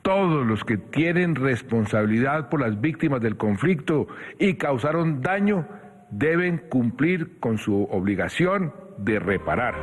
todos los que tienen responsabilidad por las víctimas del conflicto y causaron daño deben cumplir con su obligación de reparar.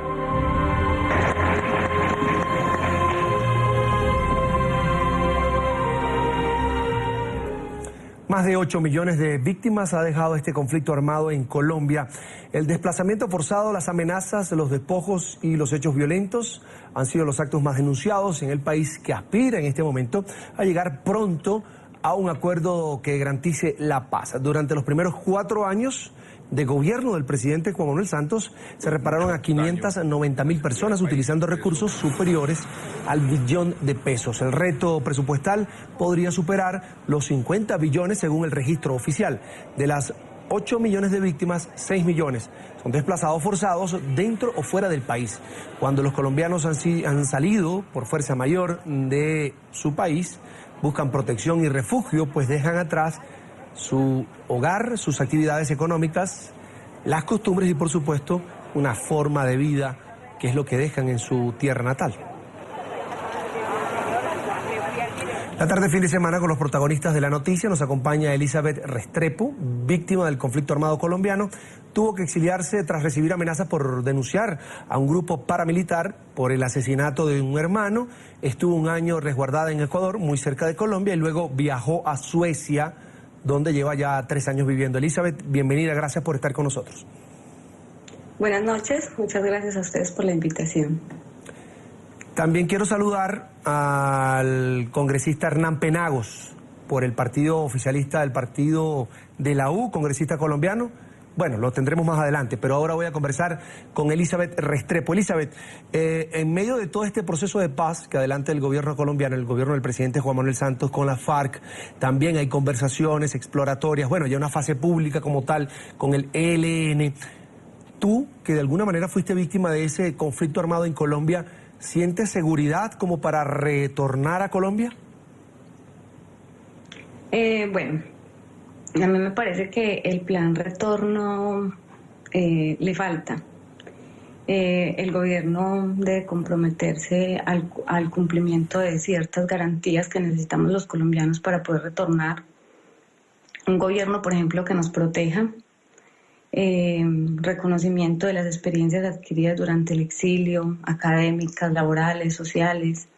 Más de 8 millones de víctimas ha dejado este conflicto armado en Colombia. El desplazamiento forzado, las amenazas, los despojos y los hechos violentos han sido los actos más denunciados en el país, que aspira en este momento a llegar pronto a un acuerdo que garantice la paz. Durante los primeros 4 años de gobierno del presidente Juan Manuel Santos, se repararon a 590.000 personas utilizando recursos superiores al billón de pesos. El reto presupuestal podría superar los 50 billones según el registro oficial. De las 8 millones de víctimas, 6 millones son desplazados forzados dentro o fuera del país. Cuando los colombianos han salido por fuerza mayor de su país, buscan protección y refugio, pues dejan atrás su hogar, sus actividades económicas, las costumbres y, por supuesto, una forma de vida que es lo que dejan en su tierra natal. La tarde fin de semana, con los protagonistas de la noticia, nos acompaña Elizabeth Restrepo, víctima del conflicto armado colombiano. Tuvo que exiliarse tras recibir amenazas por denunciar a un grupo paramilitar por el asesinato de un hermano. Estuvo un año resguardada en Ecuador, muy cerca de Colombia, y luego viajó a Suecia, donde lleva ya 3 años viviendo. Elizabeth, bienvenida, gracias por estar con nosotros. Buenas noches, muchas gracias a ustedes por la invitación. También quiero saludar al congresista Hernán Penagos, por el partido oficialista del partido de la U, congresista colombiano. Bueno, lo tendremos más adelante, pero ahora voy a conversar con Elizabeth Restrepo. Elizabeth, en medio de todo este proceso de paz que adelanta el gobierno colombiano, el gobierno del presidente Juan Manuel Santos con la FARC, también hay conversaciones exploratorias, bueno, ya una fase pública como tal con el ELN. Tú, que de alguna manera fuiste víctima de ese conflicto armado en Colombia, ¿sientes seguridad como para retornar a Colombia? Bueno, a mí me parece que el plan retorno le falta. El gobierno debe comprometerse al cumplimiento de ciertas garantías que necesitamos los colombianos para poder retornar. Un gobierno, por ejemplo, que nos proteja, reconocimiento de las experiencias adquiridas durante el exilio, académicas, laborales, sociales.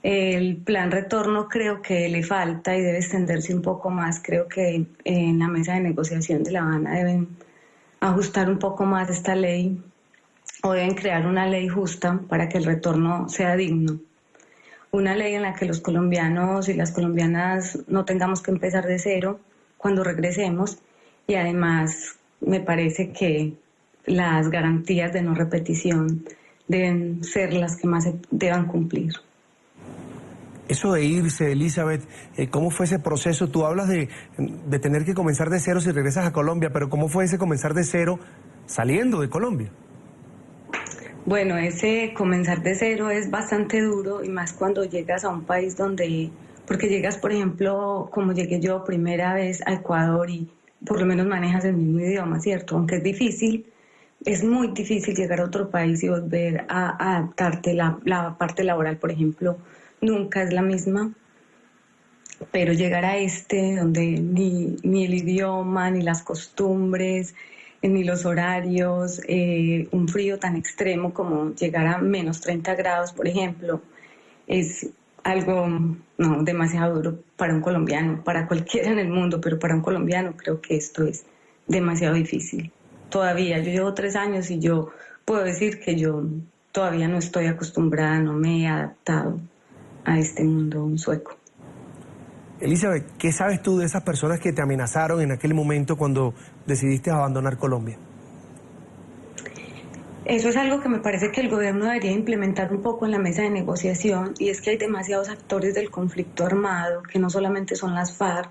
El plan retorno creo que le falta y debe extenderse un poco más. Creo que en la mesa de negociación de La Habana deben ajustar un poco más esta ley, o deben crear una ley justa para que el retorno sea digno. Una ley en la que los colombianos y las colombianas no tengamos que empezar de cero cuando regresemos, y además me parece que las garantías de no repetición deben ser las que más se deban cumplir. Eso de irse, Elizabeth, ¿cómo fue ese proceso? Tú hablas de tener que comenzar de cero si regresas a Colombia, pero ¿cómo fue ese comenzar de cero saliendo de Colombia? Bueno, ese comenzar de cero es bastante duro, y más cuando llegas a un país porque llegas, por ejemplo, como llegué yo primera vez a Ecuador, y por lo menos manejas el mismo idioma, ¿cierto? Aunque es difícil, es muy difícil llegar a otro país y volver a adaptarte. La parte laboral, por ejemplo, nunca es la misma, pero llegar a donde ni el idioma, ni las costumbres, ni los horarios, un frío tan extremo como llegar a menos 30 grados, por ejemplo, es algo demasiado duro para un colombiano, para cualquiera en el mundo, pero para un colombiano creo que esto es demasiado difícil. Todavía, yo llevo 3 años y yo puedo decir que yo todavía no estoy acostumbrada, no me he adaptado a este mundo sueco. Elizabeth, ¿qué sabes tú de esas personas que te amenazaron en aquel momento cuando decidiste abandonar Colombia? Eso es algo que me parece que el gobierno debería implementar un poco en la mesa de negociación, y es que hay demasiados actores del conflicto armado, que no solamente son las FARC,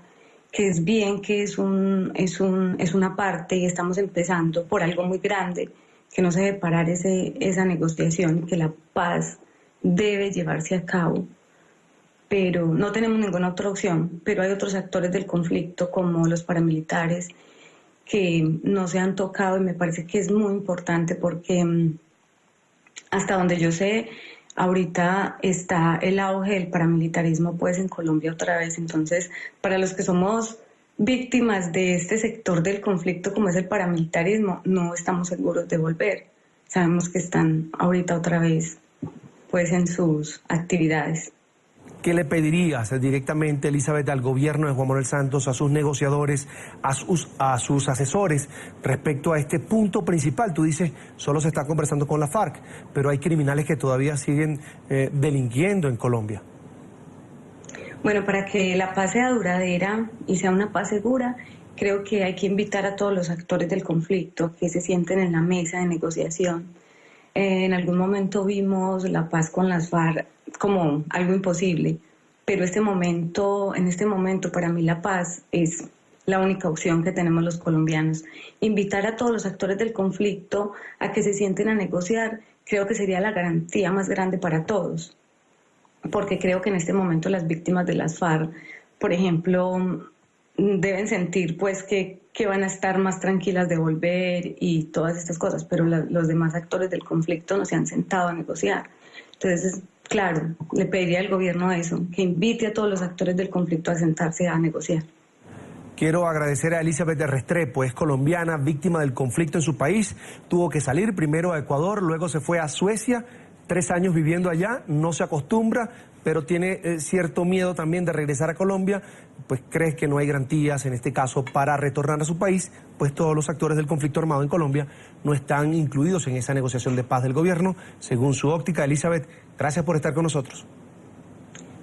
que es bien que es una parte, y estamos empezando por algo muy grande, que no se debe parar esa negociación, que la paz debe llevarse a cabo. Pero no tenemos ninguna otra opción, pero hay otros actores del conflicto como los paramilitares que no se han tocado, y me parece que es muy importante porque hasta donde yo sé ahorita está el auge del paramilitarismo pues en Colombia otra vez. Entonces, para los que somos víctimas de este sector del conflicto como es el paramilitarismo, no estamos seguros de volver. Sabemos que están ahorita otra vez pues en sus actividades. ¿Qué le pedirías directamente, Elizabeth, al gobierno de Juan Manuel Santos, a sus negociadores, a sus asesores respecto a este punto principal? Tú dices, solo se está conversando con la FARC, pero hay criminales que todavía siguen delinquiendo en Colombia. Bueno, para que la paz sea duradera y sea una paz segura, creo que hay que invitar a todos los actores del conflicto que se sienten en la mesa de negociación. En algún momento vimos la paz con las FARC como algo imposible, pero en este momento para mí la paz es la única opción que tenemos los colombianos. Invitar a todos los actores del conflicto a que se sienten a negociar, creo que sería la garantía más grande para todos, porque creo que en este momento las víctimas de las FARC, por ejemplo, deben sentir pues que van a estar más tranquilas de volver y todas estas cosas, pero los demás actores del conflicto no se han sentado a negociar. Entonces, claro, le pediría al gobierno eso, que invite a todos los actores del conflicto a sentarse a negociar. Quiero agradecer a Elizabeth de Restrepo, es colombiana, víctima del conflicto en su país, tuvo que salir primero a Ecuador, luego se fue a Suecia, 3 años viviendo allá, no se acostumbra, pero tiene cierto miedo también de regresar a Colombia, pues cree que no hay garantías en este caso para retornar a su país, pues todos los actores del conflicto armado en Colombia no están incluidos en esa negociación de paz del gobierno, según su óptica. Elizabeth, gracias por estar con nosotros.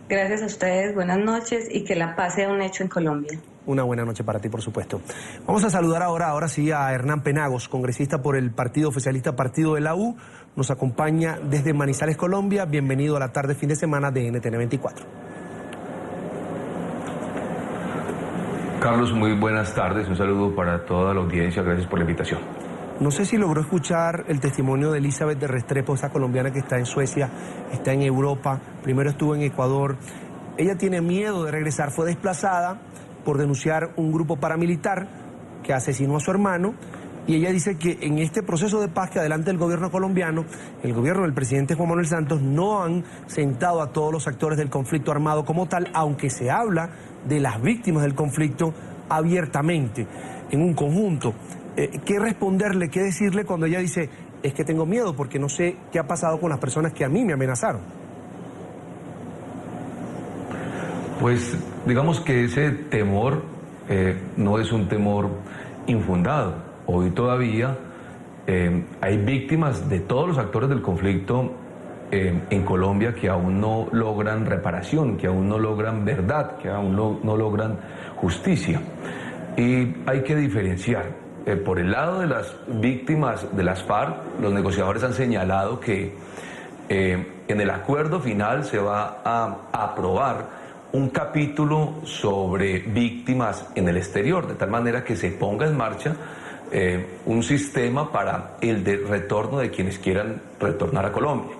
Gracias a ustedes, buenas noches y que la paz sea un hecho en Colombia. Una buena noche para ti, por supuesto. Vamos a saludar ahora sí a Hernán Penagos, congresista por el Partido Oficialista Partido de la U. Nos acompaña desde Manizales, Colombia. Bienvenido a la tarde, fin de semana de NTN 24. Carlos, muy buenas tardes. Un saludo para toda la audiencia. Gracias por la invitación. No sé si logró escuchar el testimonio de Elizabeth de Restrepo, esa colombiana que está en Suecia, está en Europa, primero estuvo en Ecuador. Ella tiene miedo de regresar, fue desplazada por denunciar un grupo paramilitar que asesinó a su hermano, y ella dice que en este proceso de paz que adelanta el gobierno colombiano, el gobierno del presidente Juan Manuel Santos no han sentado a todos los actores del conflicto armado como tal, aunque se habla de las víctimas del conflicto abiertamente, en un conjunto. ¿Qué responderle, qué decirle cuando ella dice, es que tengo miedo porque no sé qué ha pasado con las personas que a mí me amenazaron? Pues digamos que ese temor no es un temor infundado. Hoy todavía hay víctimas de todos los actores del conflicto en Colombia que aún no logran reparación, que aún no logran verdad, que aún no logran justicia. Y hay que diferenciar. Por el lado de las víctimas de las FARC, los negociadores han señalado que en el acuerdo final se va a aprobar un capítulo sobre víctimas en el exterior, de tal manera que se ponga en marcha un sistema para el retorno de quienes quieran retornar a Colombia.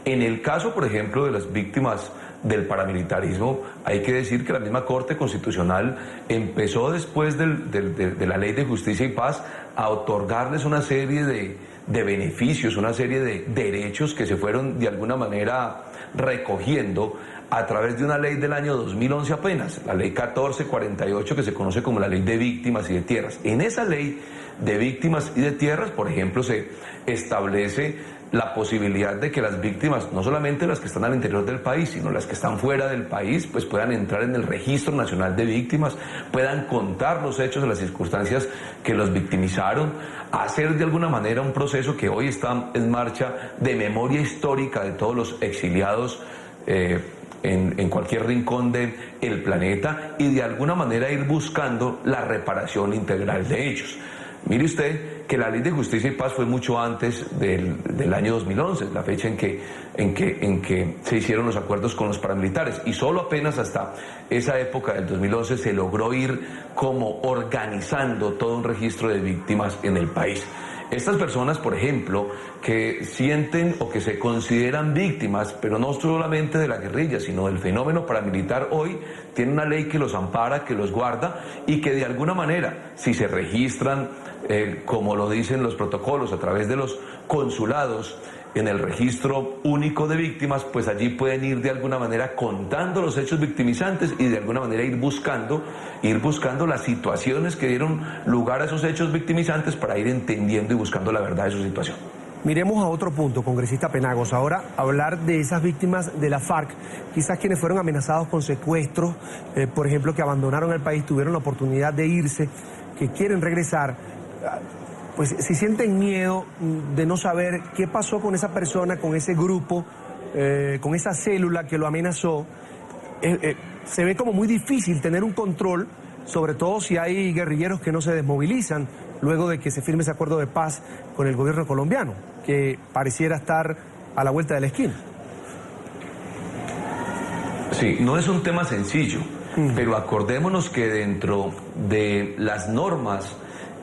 En el caso, por ejemplo, de las víctimas del paramilitarismo, hay que decir que la misma Corte Constitucional empezó después de la Ley de Justicia y Paz a otorgarles una serie de beneficios, una serie de derechos que se fueron de alguna manera recogiendo a través de una ley del año 2011 apenas, la ley 1448, que se conoce como la Ley de Víctimas y de Tierras. En esa ley de víctimas y de tierras, por ejemplo, se establece la posibilidad de que las víctimas, no solamente las que están al interior del país, sino las que están fuera del país, pues puedan entrar en el Registro Nacional de Víctimas, puedan contar los hechos de las circunstancias que los victimizaron, hacer de alguna manera un proceso que hoy está en marcha de memoria histórica de todos los exiliados en cualquier rincón del planeta, y de alguna manera ir buscando la reparación integral de ellos. Mire usted que la Ley de Justicia y Paz fue mucho antes del año 2011, la fecha en que se hicieron los acuerdos con los paramilitares, y solo apenas hasta esa época del 2011 se logró ir como organizando todo un registro de víctimas en el país. Estas personas, por ejemplo, que sienten o que se consideran víctimas, pero no solamente de la guerrilla, sino del fenómeno paramilitar hoy, tienen una ley que los ampara, que los guarda y que de alguna manera, si se registran, como lo dicen los protocolos, a través de los consulados, en el registro único de víctimas, pues allí pueden ir de alguna manera contando los hechos victimizantes y de alguna manera ir buscando las situaciones que dieron lugar a esos hechos victimizantes para ir entendiendo y buscando la verdad de su situación. Miremos a otro punto, congresista Penagos. Ahora, hablar de esas víctimas de la FARC, quizás quienes fueron amenazados con secuestros, por ejemplo, que abandonaron el país, tuvieron la oportunidad de irse, que quieren regresar, pues si sienten miedo de no saber qué pasó con esa persona, con ese grupo, con esa célula que lo amenazó, se ve como muy difícil tener un control, sobre todo si hay guerrilleros que no se desmovilizan luego de que se firme ese acuerdo de paz con el gobierno colombiano, que pareciera estar a la vuelta de la esquina. Sí, no es un tema sencillo, pero acordémonos que dentro de las normas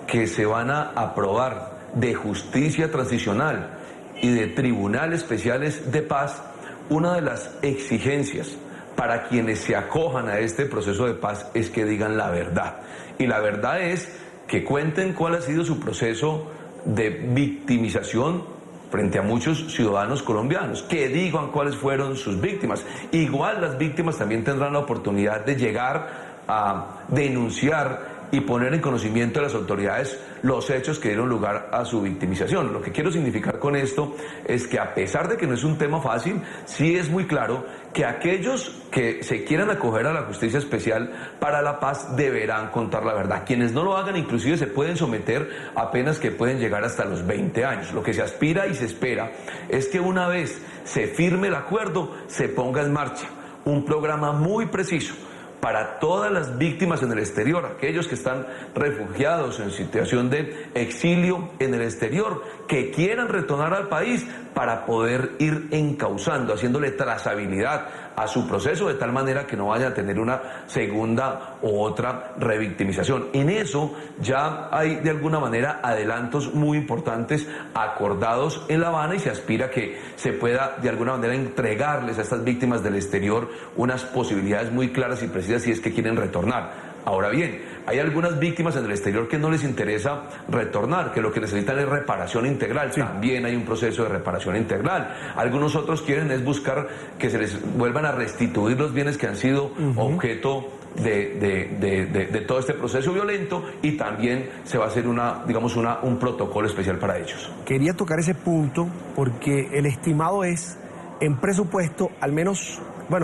que se van a aprobar de justicia transicional y de tribunales especiales de paz, una de las exigencias para quienes se acojan a este proceso de paz es que digan la verdad. Y la verdad es que cuenten cuál ha sido su proceso de victimización frente a muchos ciudadanos colombianos, que digan cuáles fueron sus víctimas. Igual las víctimas también tendrán la oportunidad de llegar a denunciar y poner en conocimiento de las autoridades los hechos que dieron lugar a su victimización. Lo que quiero significar con esto es que a pesar de que no es un tema fácil, sí es muy claro que aquellos que se quieran acoger a la justicia especial para la paz deberán contar la verdad. Quienes no lo hagan inclusive se pueden someter a penas que pueden llegar hasta los 20 años. Lo que se aspira y se espera es que una vez se firme el acuerdo, se ponga en marcha un programa muy preciso para todas las víctimas en el exterior, aquellos que están refugiados en situación de exilio en el exterior, que quieran retornar al país para poder ir encauzando, haciéndole trazabilidad a su proceso de tal manera que no vaya a tener una segunda o otra revictimización. En eso ya hay de alguna manera adelantos muy importantes acordados en La Habana y se aspira que se pueda de alguna manera entregarles a estas víctimas del exterior unas posibilidades muy claras y precisas si es que quieren retornar. Ahora bien, hay algunas víctimas en el exterior que no les interesa retornar, que lo que necesitan es reparación integral. Sí. También hay un proceso de reparación integral. Algunos otros quieren es buscar que se les vuelvan a restituir los bienes que han sido objeto de todo este proceso violento y también se va a hacer un protocolo especial para ellos. Quería tocar ese punto porque el estimado es, en presupuesto, al menos,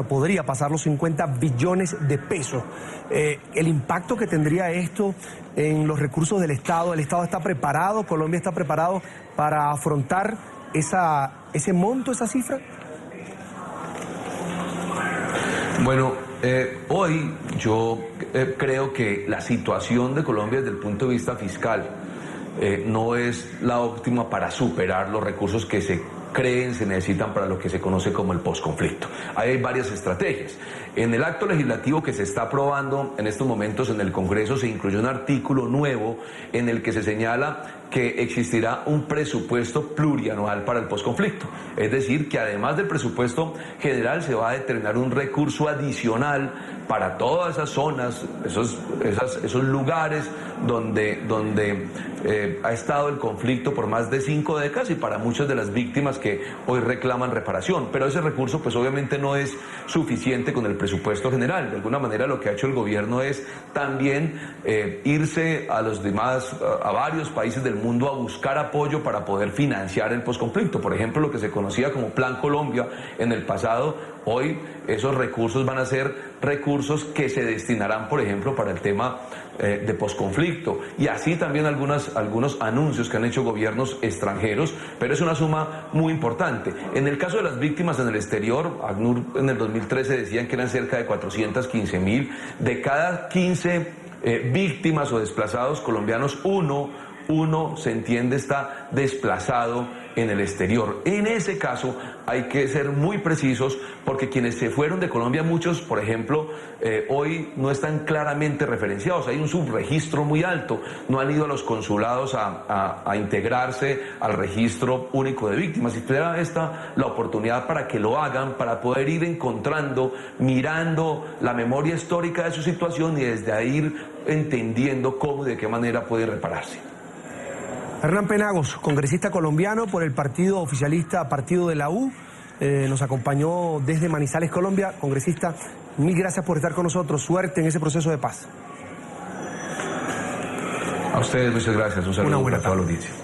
podría pasar los 50 billones de pesos. El impacto que tendría esto en los recursos del Estado, ¿el Estado está preparado, Colombia está preparado para afrontar ese monto, esa cifra? Bueno, hoy yo creo que la situación de Colombia desde el punto de vista fiscal no es la óptima para superar los recursos que se necesitan para lo que se conoce como el posconflicto. Hay varias estrategias. En el acto legislativo que se está aprobando en estos momentos en el Congreso se incluyó un artículo nuevo en el que se señala que existirá un presupuesto plurianual para el posconflicto. Es decir, que además del presupuesto general se va a determinar un recurso adicional para todas esas zonas, esos lugares donde ha estado el conflicto por más de 5 décadas y para muchas de las víctimas que hoy reclaman reparación. Pero ese recurso pues obviamente no es suficiente con el presupuesto general. De alguna manera lo que ha hecho el gobierno es también irse a varios países del mundo a buscar apoyo para poder financiar el posconflicto. Por ejemplo, lo que se conocía como Plan Colombia en el pasado, hoy esos recursos van a ser recursos que se destinarán, por ejemplo, para el tema de posconflicto. Y así también algunos anuncios que han hecho gobiernos extranjeros, pero es una suma muy importante. En el caso de las víctimas en el exterior, ACNUR en el 2013 decían que eran cerca de 415.000. De cada 15 víctimas o desplazados colombianos, uno uno, se entiende, está desplazado en el exterior. En ese caso hay que ser muy precisos, porque quienes se fueron de Colombia, muchos, por ejemplo, hoy no están claramente referenciados, hay un subregistro muy alto, no han ido a los consulados a integrarse al registro único de víctimas, y será esta la oportunidad para que lo hagan, para poder ir encontrando, mirando la memoria histórica de su situación y desde ahí ir entendiendo cómo y de qué manera puede repararse. Hernán Penagos, congresista colombiano por el partido oficialista Partido de la U, nos acompañó desde Manizales, Colombia. Congresista, mil gracias por estar con nosotros. Suerte en ese proceso de paz. A ustedes muchas gracias. Un saludo para toda la audiencia.